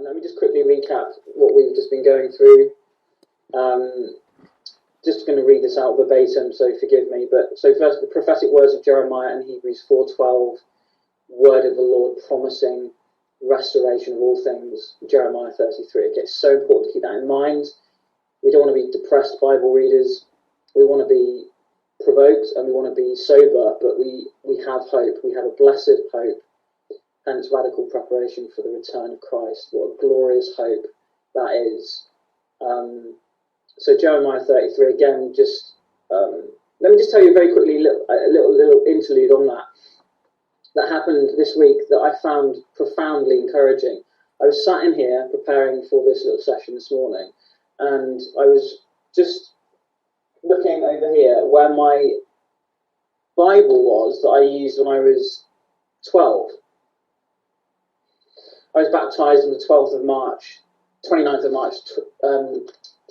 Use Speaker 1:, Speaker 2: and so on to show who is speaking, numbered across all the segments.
Speaker 1: Let me just quickly recap what we've just been going through. Just going to read this out verbatim, so forgive me. But so first, the prophetic words of Jeremiah in Hebrews 4:12, word of the Lord promising restoration of all things. Jeremiah 33. Okay, it's so important to keep that in mind. We don't want to be depressed Bible readers. We want to be provoked and we want to be sober, but we have hope. We have a blessed hope. Hence radical preparation for the return of Christ. What a glorious hope that is. So Jeremiah 33, again, just let me just tell you very quickly a little interlude on that happened this week that I found profoundly encouraging. I was sat in here preparing for this little session this morning, and I was just looking over here where my Bible was that I used when I was 12. I was baptised on the 29th of March,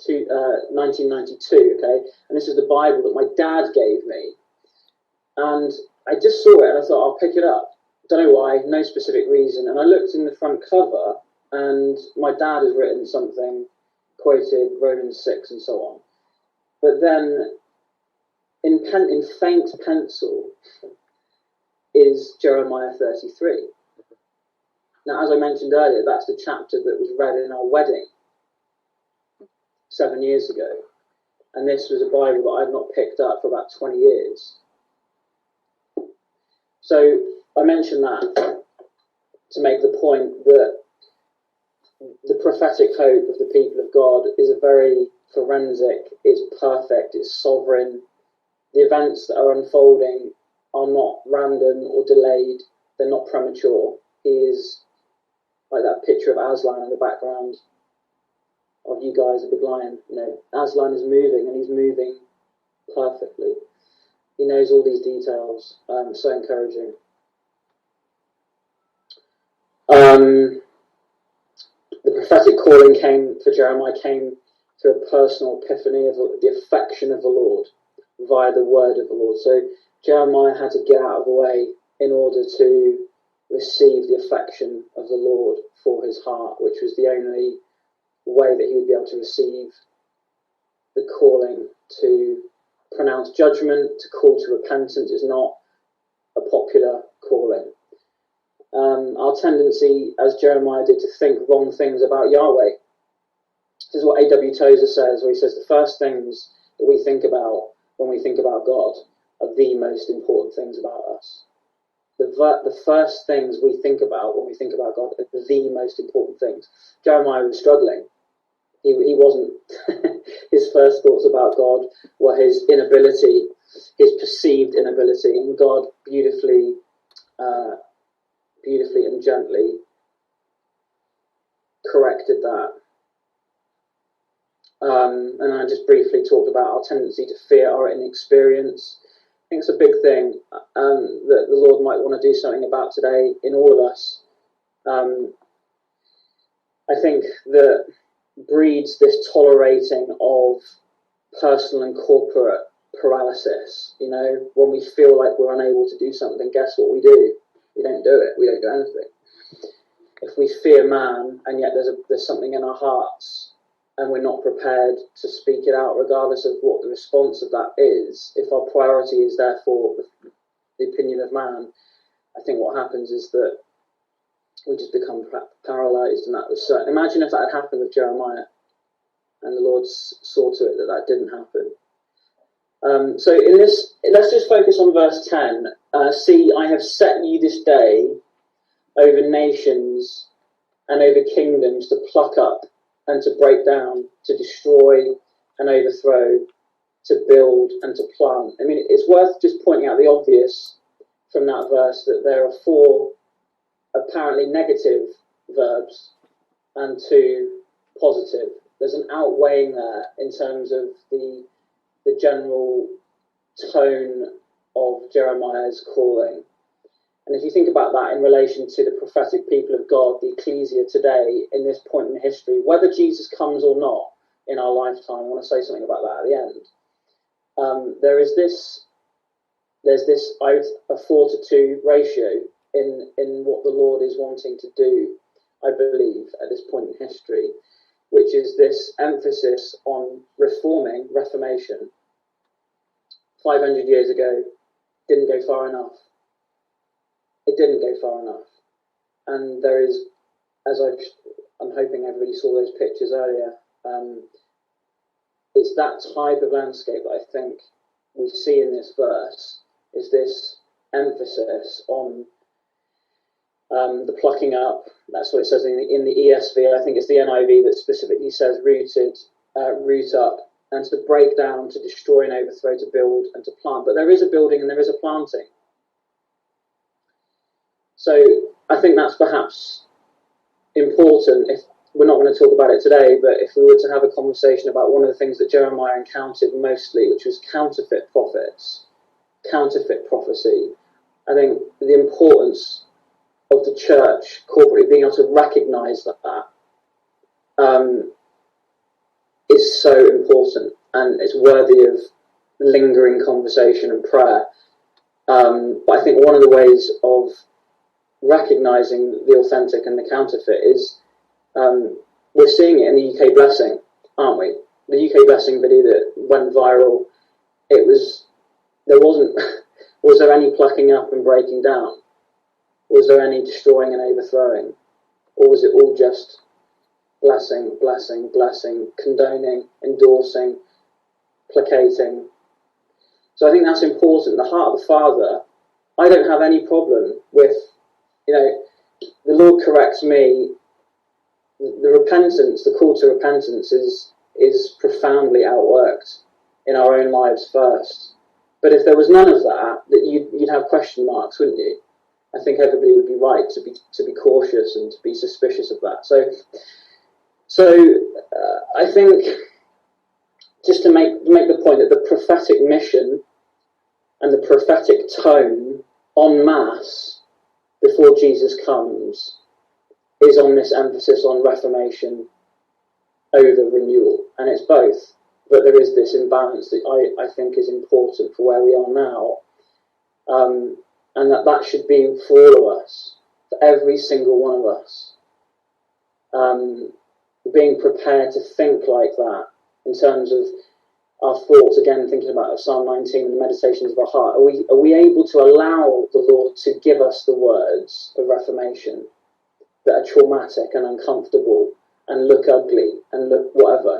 Speaker 1: 1992, okay? And this is the Bible that my dad gave me. And I just saw it and I thought, I'll pick it up. Don't know why, no specific reason. And I looked in the front cover and my dad has written something, quoted Romans 6 and so on. But then in faint pencil is Jeremiah 33. Now, as I mentioned earlier, that's the chapter that was read in our wedding 7 years ago. And this was a Bible that I'd not picked up for about 20 years. So I mentioned that to make the point that the prophetic hope of the people of God is a very forensic, it's perfect, it's sovereign. The events that are unfolding are not random or delayed. They're not premature. He is like that picture of Aslan in the background of you guys, a big lion. You know, Aslan is moving and he's moving perfectly. He knows all these details. So encouraging. The prophetic calling for Jeremiah came through a personal epiphany of the affection of the Lord via the word of the Lord. So Jeremiah had to get out of the way in order to receive the affection of the Lord for his heart, which was the only way that he would be able to receive the calling to pronounce judgment, to call to repentance. Is not a popular calling. Our tendency, as Jeremiah did, to think wrong things about Yahweh. This is what A.W. Tozer says, where he says the first things that we think about when we think about God are the most important things about us. The first things we think about when we think about God are the most important things. Jeremiah was struggling. He wasn't. His first thoughts about God were his inability, his perceived inability, and God beautifully and gently corrected that. And I just briefly talked about our tendency to fear our inexperience. I think it's a big thing that the Lord might want to do something about today in all of us. I think that breeds this tolerating of personal and corporate paralysis. You know, when we feel like we're unable to do something, guess what we do? We don't do it. We don't do anything. If we fear man, and yet there's something in our hearts, and we're not prepared to speak it out, regardless of what the response of that is, if our priority is therefore the opinion of man, I think what happens is that we just become paralyzed, and that was certain. Imagine if that had happened with Jeremiah, and the Lord saw to it that didn't happen. So in this, let's just focus on verse 10. See, I have set you this day over nations and over kingdoms to pluck up and to break down, to destroy and overthrow, to build and to plant. I mean, it's worth just pointing out the obvious from that verse, that there are 4 apparently negative verbs and 2 positive. There's an outweighing there in terms of the general tone of Jeremiah's calling. And if you think about that in relation to the prophetic people of God, the ecclesia today, in this point in history, whether Jesus comes or not in our lifetime, I want to say something about that at the end. There's this a 4-to-2 ratio in what the Lord is wanting to do I believe, at this point in history, which is this emphasis on Reformation, 500 years ago, didn't go far enough. It didn't go far enough. And there is, I'm hoping everybody saw those pictures earlier, it's that type of landscape that I think we see in this verse, is this emphasis on the plucking up. That's what it says in the ESV. I think it's the NIV that specifically says root up, and to break down, to destroy and overthrow, to build and to plant. But there is a building and there is a planting. So I think that's perhaps important. If we're not going to talk about it today, but if we were to have a conversation about one of the things that Jeremiah encountered mostly, which was counterfeit prophets, counterfeit prophecy, I think the importance of the church corporately being able to recognise that is so important, and it's worthy of lingering conversation and prayer. But I think one of the ways of recognising the authentic and the counterfeit is we're seeing it in the UK Blessing, aren't we? The UK Blessing video that went viral, was there any plucking up and breaking down? Was there any destroying and overthrowing? Or was it all just blessing, blessing, blessing, condoning, endorsing, placating? So I think that's important. The heart of the Father, I don't have any problem with, the Lord corrects me. The repentance, the call to repentance is profoundly outworked in our own lives first. But if there was none of that, you'd have question marks, wouldn't you? I think everybody would be right to be cautious and to be suspicious of that. So I think just to make the point that the prophetic mission and the prophetic tone en masse before Jesus comes is on this emphasis on reformation over renewal, and it's both. But there is this imbalance that I think is important for where we are now, and that should be for all of us, for every single one of us, being prepared to think like that in terms of our thoughts. Again, thinking about Psalm 19 and the meditations of our heart. Are we able to allow the Lord to give us the words of reformation that are traumatic and uncomfortable and look ugly and look whatever,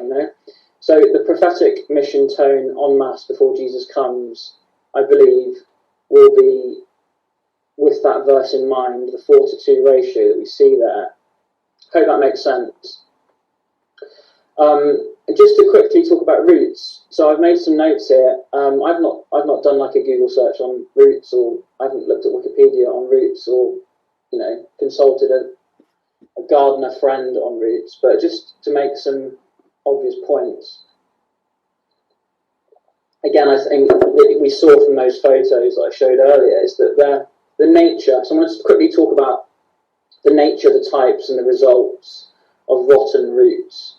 Speaker 1: So the prophetic mission tone en masse before Jesus comes, I believe, will be, with that verse in mind, the 4-2 ratio that we see there. Hope that makes sense. And just to quickly talk about roots. So I've made some notes here. I've not done like a Google search on roots, or I haven't looked at Wikipedia on roots, or consulted a gardener friend on roots. But just to make some obvious points. Again, I think that we saw from those photos that I showed earlier is that the nature. So I'm going to just quickly talk about the nature, the types, and the results of rotten roots.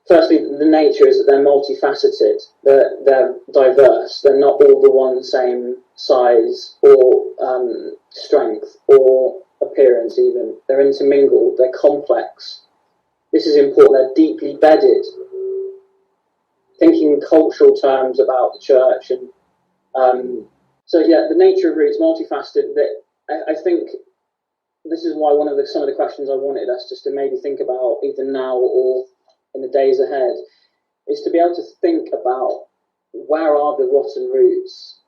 Speaker 1: Firstly, the nature is that they're multifaceted, they're diverse, they're not all the one same size or strength or appearance even. They're intermingled, they're complex. This is important, they're deeply bedded. Thinking in cultural terms about the church. And so yeah, the nature of roots, multifaceted. That I think this is why some of the questions I wanted us just to maybe think about either now or in the days ahead is to be able to think about where are the rotten roots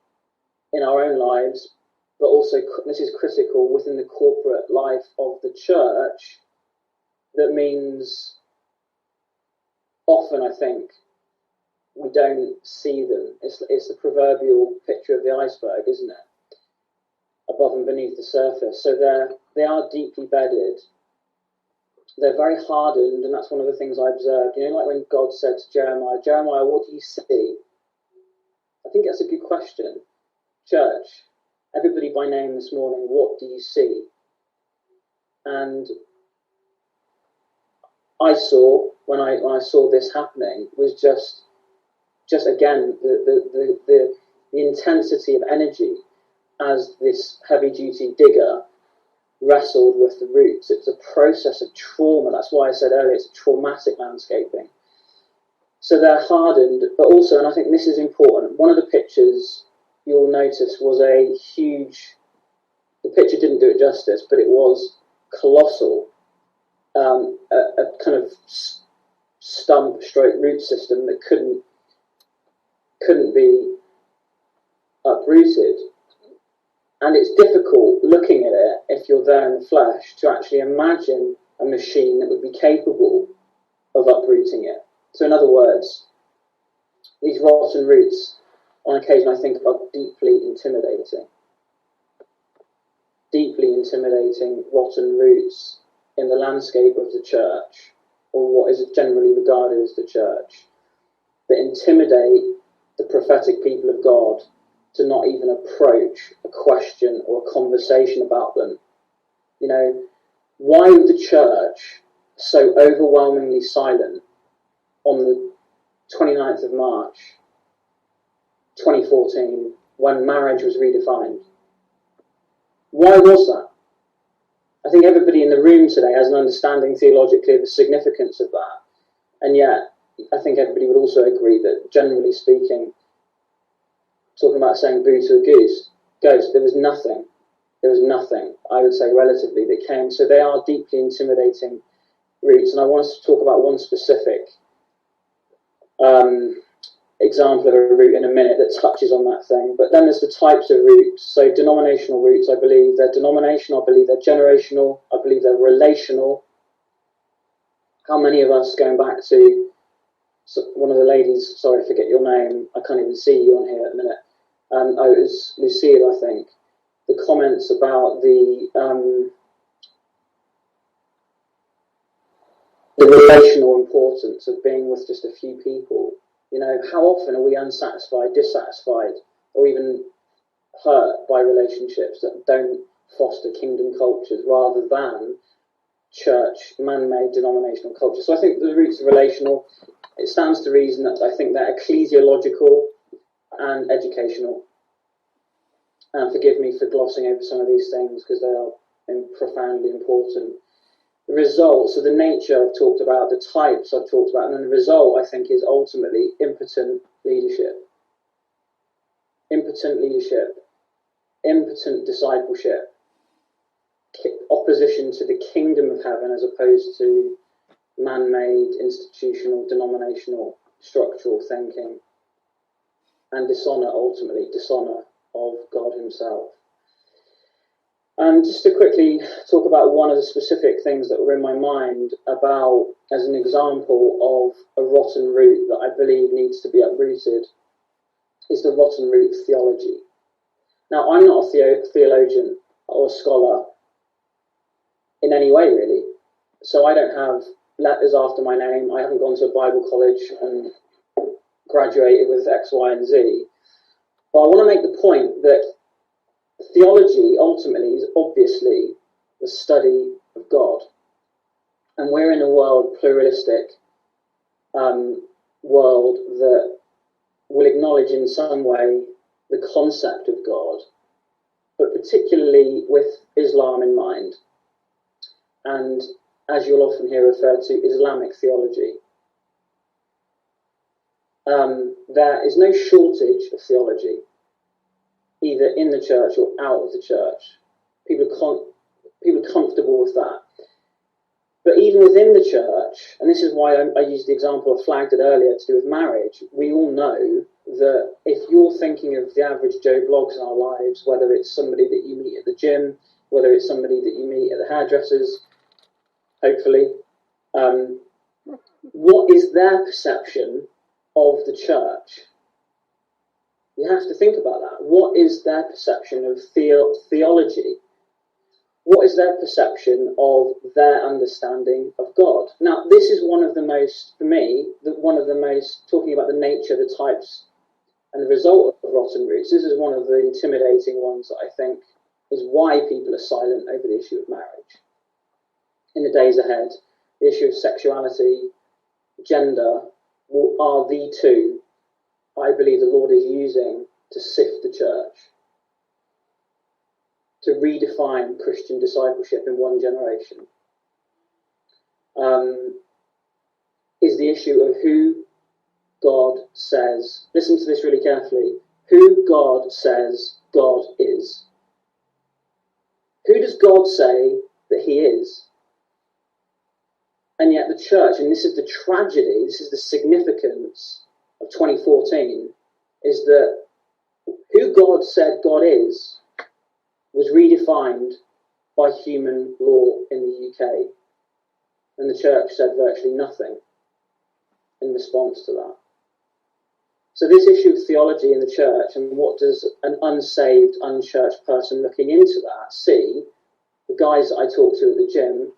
Speaker 1: in our own lives, but also this is critical within the corporate life of the church. That means often I think we don't see them. It's the proverbial picture of the iceberg, isn't it? Above and beneath the surface. So they are deeply bedded. They're very hardened, and that's one of the things I observed. Like when God said to Jeremiah, what do you see? I think that's a good question. Church, everybody by name this morning, what do you see? And I saw, when I saw this happening, was just again the intensity of energy as this heavy duty digger wrestled with the roots. It's a process of trauma. That's why I said earlier it's a traumatic landscaping. So they're hardened, but also, and I think this is important, one of the pictures you'll notice was a huge, the picture didn't do it justice, but it was colossal, a kind of stump stroke root system that couldn't be uprooted. And it's difficult looking at it, if you're there in the flesh, to actually imagine a machine that would be capable of uprooting it. So in other words, these rotten roots, on occasion, I think, are deeply intimidating. Deeply intimidating rotten roots in the landscape of the church, or what is generally regarded as the church, that intimidate the prophetic people of God to not even approach a question or a conversation about them. You know, why was the church so overwhelmingly silent on the 29th of March 2014 when marriage was redefined? Why was that? I think everybody in the room today has an understanding theologically of the significance of that. And yet, I think everybody would also agree that, generally speaking, talking about saying boo to a goose, there was nothing, I would say, relatively, that came. So they are deeply intimidating roots. And I want us to talk about one specific example of a root in a minute that touches on that thing. But then there's the types of roots. So denominational roots, I believe they're denominational, I believe they're generational, I believe they're relational. How many of us, going back to one of the ladies, sorry, I forget your name, I can't even see you on here at the minute. It was Lucille, I think. The comments about the relational importance of being with just a few people. You know, how often are we unsatisfied, dissatisfied, or even hurt by relationships that don't foster kingdom cultures rather than church, man-made denominational culture? So I think the roots are relational. It stands to reason that I think they're ecclesiological and educational. And forgive me for glossing over some of these things because they are profoundly important. The result, so the nature I've talked about, the types I've talked about, and then the result, I think, is ultimately impotent leadership. Impotent leadership, impotent discipleship, opposition to the kingdom of heaven as opposed to man-made, institutional, denominational, structural thinking, and dishonour, ultimately, dishonour of God himself. And just to quickly talk about one of the specific things that were in my mind about, as an example of a rotten root that I believe needs to be uprooted, is the rotten root theology. Now, I'm not a theologian or a scholar in any way, really. So I don't have letters after my name. I haven't gone to a Bible college and graduated with X, Y, and Z. But I want to make the point that theology ultimately is obviously the study of God. And we're in a world, pluralistic world, that will acknowledge in some way the concept of God, but particularly with Islam in mind. And as you'll often hear referred to, Islamic theology. There is no shortage of theology, either in the church or out of the church. People are comfortable with that. But even within the church, and this is why I used the example I flagged it earlier to do with marriage, we all know that if you're thinking of the average Joe Bloggs in our lives, whether it's somebody that you meet at the gym, whether it's somebody that you meet at the hairdressers, hopefully, what is their perception of the church? You have to think about that. What is their perception of theology? What is their perception of their understanding of God? Now, this is one of the most, for me, talking about the nature, the types, and the result of rotten roots, this is one of the intimidating ones that I think is why people are silent over the issue of marriage. In the days ahead, the issue of sexuality, gender, are the two I believe the Lord is using to sift the church. to redefine Christian discipleship in one generation is the issue of who God says, listen to this really carefully, who God says God is. Who does God say that he is? And yet the church, and this is the tragedy, this is the significance of 2014, is that who God said God is was redefined by human law in the UK. And the church said virtually nothing in response to that. So this issue of theology in the church, and what does an unsaved, unchurched person looking into that see? The guys that I talk to at the gym,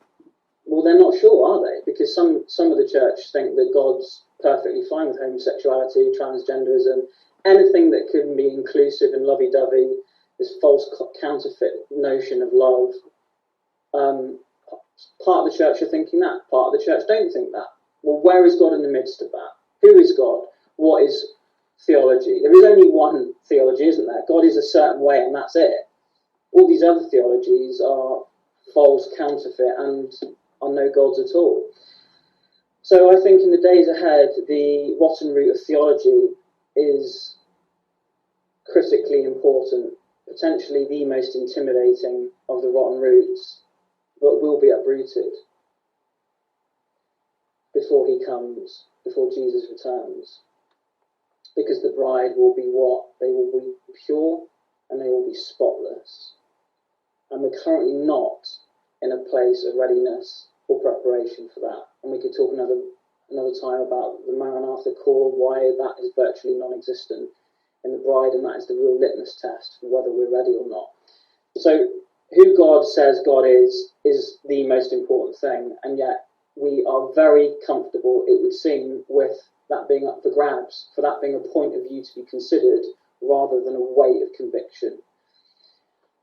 Speaker 1: well, they're not sure, are they? Because some of the church think that God's perfectly fine with homosexuality, transgenderism, anything that can be inclusive and lovey-dovey, this false counterfeit notion of love. Part of the church are thinking that, part of the church don't think that. Well, where is God in the midst of that? Who is God? What is theology? There is only one theology, isn't there? God is a certain way and that's it. All these other theologies are false, counterfeit, and are no gods at all. So I think in the days ahead, the rotten root of theology is critically important, potentially the most intimidating of the rotten roots, but will be uprooted before he comes, before Jesus returns. Because the bride will be what? They will be pure and they will be spotless. And we're currently not in a place of readiness or preparation for that. And we could talk another time about the Maranatha call, why that is virtually non-existent in the bride, and that is the real litmus test for whether we're ready or not. So who God says God is the most important thing, and yet we are very comfortable, it would seem, with that being up for grabs, for that being a point of view to be considered rather than a weight of conviction.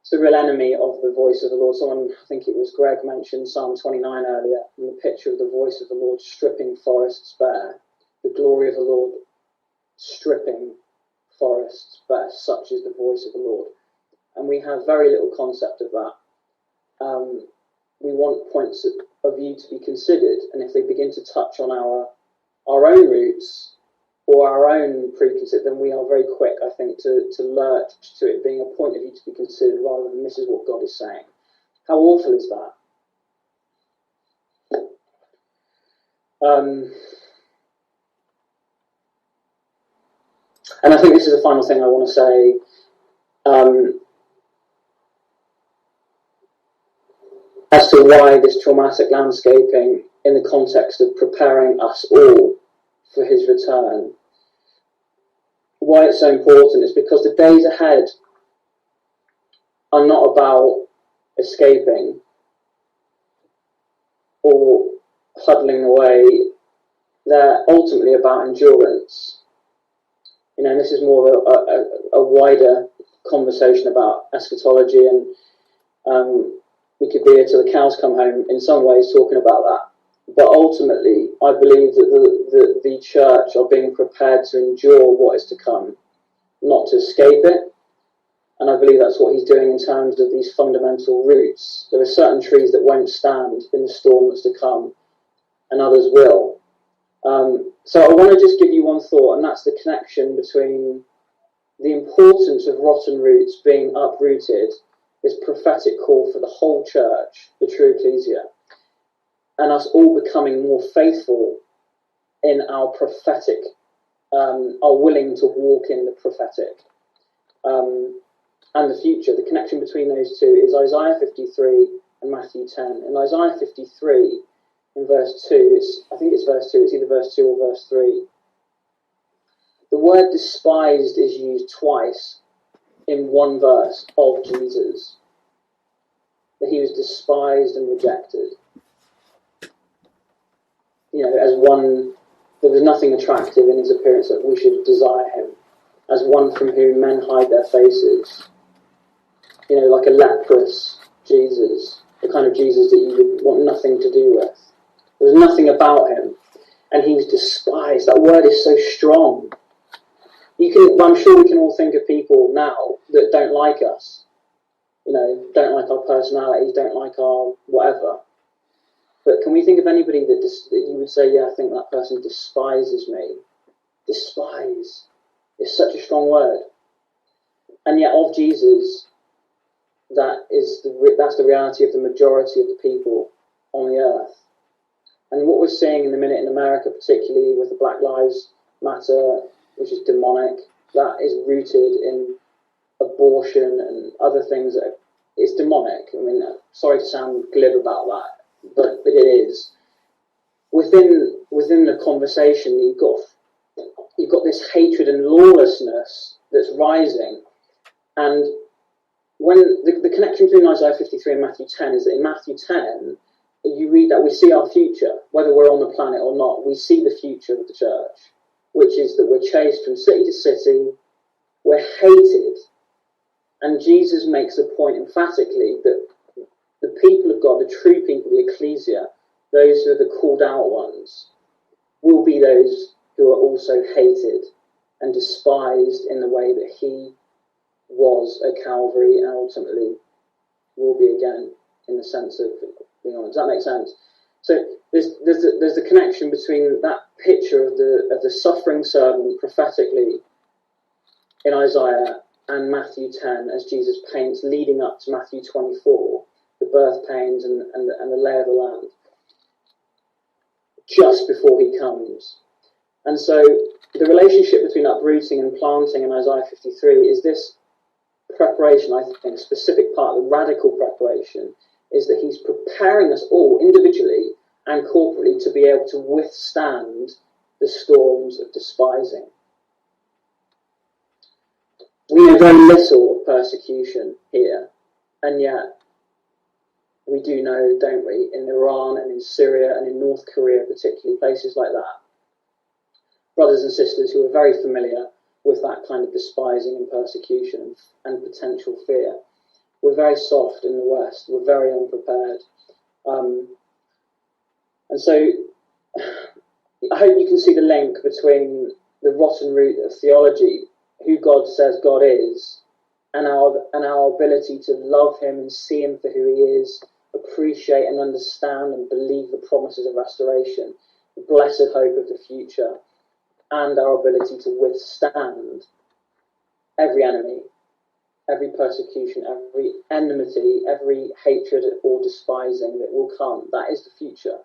Speaker 1: It's the real enemy of the voice of the Lord. Someone, I think it was Greg, mentioned Psalm 29 earlier, and the picture of the voice of the Lord stripping forests bare, the glory of the Lord stripping forests bare. Such is the voice of the Lord. And we have very little concept of that. We want points of view to be considered, and if they begin to touch on our own roots or our own preconcept, then we are very quick, I think, to lurch to it being a point of view to be considered rather than this is what God is saying. How awful is that? And I think this is the final thing I want to say. As to why this traumatic landscaping in the context of preparing us all for his return, why it's so important is because the days ahead are not about escaping or huddling away. They're ultimately about endurance. You know, and this is more a wider conversation about eschatology, and we could be here till the cows come home in some ways talking about that. But ultimately, I believe that the church are being prepared to endure what is to come, not to escape it. And I believe that's what he's doing in terms of these fundamental roots. There are certain trees that won't stand in the storm that's to come, and others will. So I want to just give you one thought, and that's the connection between the importance of rotten roots being uprooted, this prophetic call for the whole church, the true ecclesia, and us all becoming more faithful in our prophetic, are willing to walk in the prophetic, and the future. The connection between those two is Isaiah 53 and Matthew 10. In Isaiah 53, in verse 2, I think it's verse 2, it's either verse 2 or verse 3. The word despised is used twice in one verse of Jesus. That he was despised and rejected. You know, as one, there was nothing attractive in his appearance that we should desire him. As one from whom men hide their faces. You know, like a leprous Jesus. The kind of Jesus that you would want nothing to do with. There was nothing about him. And he was despised. That word is so strong. I'm sure we can all think of people now that don't like us. don't like our personalities, don't like our whatever. But can we think of anybody that you would say, yeah, I think that person despises me? Despise is such a strong word. And yet of Jesus, that's the reality of the majority of the people on the earth. And what we're seeing in the minute in America, particularly with the Black Lives Matter, which is demonic, that is rooted in abortion and other things that it's demonic. I mean, sorry to sound glib about that, but it is. Within the conversation, you've got this hatred and lawlessness that's rising. And when the connection between Isaiah 53 and Matthew 10 is that in Matthew 10, you read that we see our future, whether we're on the planet or not. We see the future of the church, which is that we're chased from city to city, we're hated. And Jesus makes the point emphatically that the people of God, the true people, the ecclesia, those who are the called out ones, will be those who are also hated and despised in the way that he was at Calvary and ultimately will be again, in the sense of being on. Does that make sense? So there's the connection between that picture of the suffering servant prophetically in Isaiah and Matthew 10 as Jesus paints leading up to Matthew 24, the birth pains and the lay of the land, just before he comes. And so the relationship between uprooting and planting in Isaiah 53 is this preparation, I think, specific part, the radical preparation, is that he's preparing us all individually and corporately to be able to withstand the storms of despising. We know very little of persecution here, and yet we do know, don't we, in Iran and in Syria and in North Korea, particularly places like that, brothers and sisters who are very familiar with that kind of despising and persecution and potential fear. We're very soft in the West. We're very unprepared. And so I hope you can see the link between the rotten root of theology, who God says God is, and our ability to love him and see him for who he is, appreciate and understand and believe the promises of restoration, the blessed hope of the future, and our ability to withstand every enemy, every persecution, every enmity, every hatred or despising that will come. That is the future.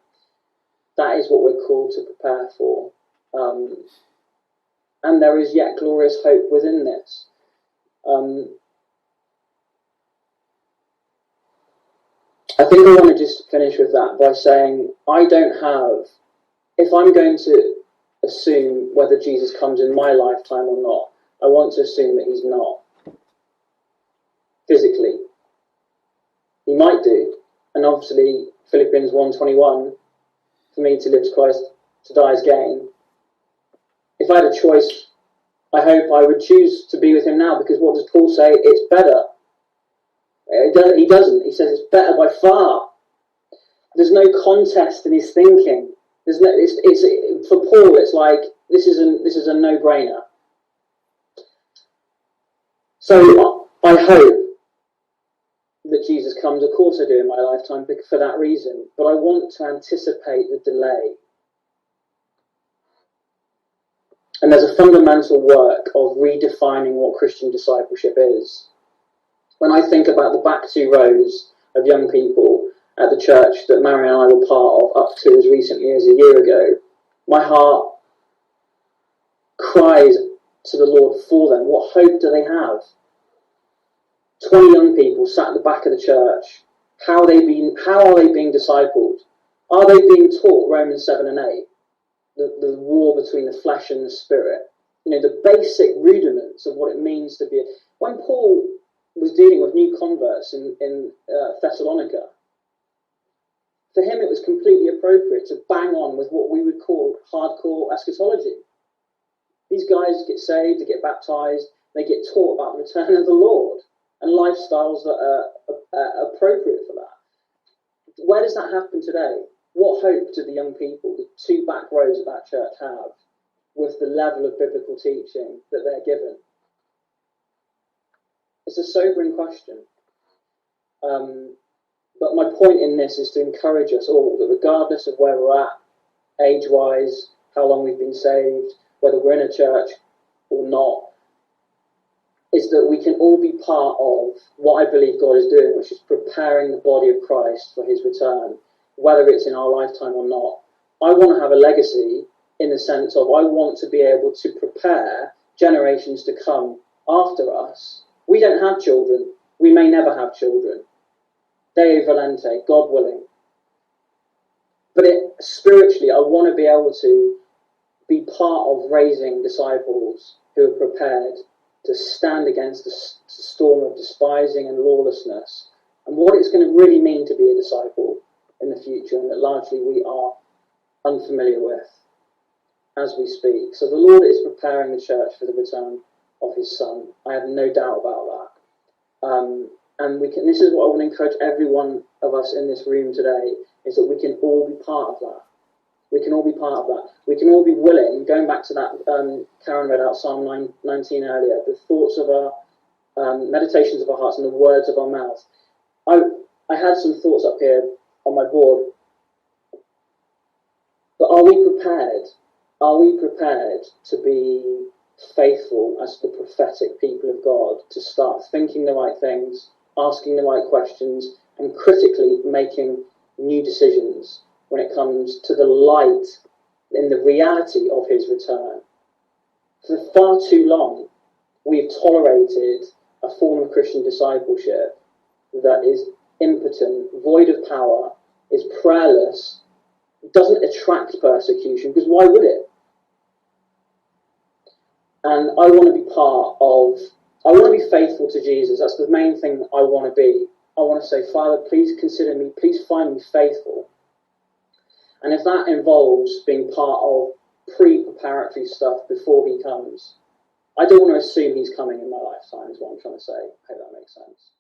Speaker 1: That is what we're called to prepare for. And there is yet glorious hope within this. I think I want to just finish with that by saying I don't have, if I'm going to assume whether Jesus comes in my lifetime or not, I want to assume that he's not. Physically. He might do. And obviously Philippians 1:21, for me to live is Christ, to die is gain. If I had a choice, I hope I would choose to be with him now, because what does Paul say? It's better. He doesn't. He says it's better by far. There's no contest in his thinking. There's no. It's for Paul. It's like this is a no-brainer. So I hope that Jesus comes. Of course, I do in my lifetime for that reason. But I want to anticipate the delay. And there's a fundamental work of redefining what Christian discipleship is. When I think about the back 2 rows of young people at the church that Mary and I were part of up to as recently as a year ago, my heart cries to the Lord for them. What hope do they have? 20 young people sat at the back of the church. How are they being discipled? Are they being taught Romans 7 and 8? The war between the flesh and the spirit. The basic rudiments of what it means to be. When Paul was dealing with new converts in Thessalonica, for him it was completely appropriate to bang on with what we would call hardcore eschatology. These guys get saved, they get baptized, they get taught about the return of the Lord and lifestyles that are appropriate for that. Where does that happen today? What hope do the young people, the 2 back rows of that church, have with the level of biblical teaching that they're given? It's a sobering question. But my point in this is to encourage us all that regardless of where we're at, age-wise, how long we've been saved, whether we're in a church or not, is that we can all be part of what I believe God is doing, which is preparing the body of Christ for his return, whether it's in our lifetime or not. I want to have a legacy in the sense of I want to be able to prepare generations to come after us. We don't have children. We may never have children. Deo volente, God willing. But spiritually, I want to be able to be part of raising disciples who are prepared to stand against the storm of despising and lawlessness, and what it's going to really mean to be a disciple in the future, and that largely we are unfamiliar with as we speak. So the Lord is preparing the church for the return of his Son. I have no doubt about that. And this is what I want to encourage every one of us in this room today, is that we can all be part of that. We can all be part of that. We can all be willing, going back to that, Karen read out Psalm 19 earlier, the thoughts of our, meditations of our hearts and the words of our mouth. I had some thoughts up here on my board, but are we prepared? Are we prepared to be faithful as the prophetic people of God, to start thinking the right things, asking the right questions, and critically making new decisions when it comes to the light in the reality of his return? For far too long, we've tolerated a form of Christian discipleship that is impotent, void of power, is prayerless, doesn't attract persecution, because why would it? And I want to be I want to be faithful to Jesus. That's the main thing I want to be. I want to say, Father, please consider me, please find me faithful. And if that involves being part of pre-preparatory stuff before he comes, I don't want to assume he's coming in my lifetime, is what I'm trying to say. I hope that makes sense.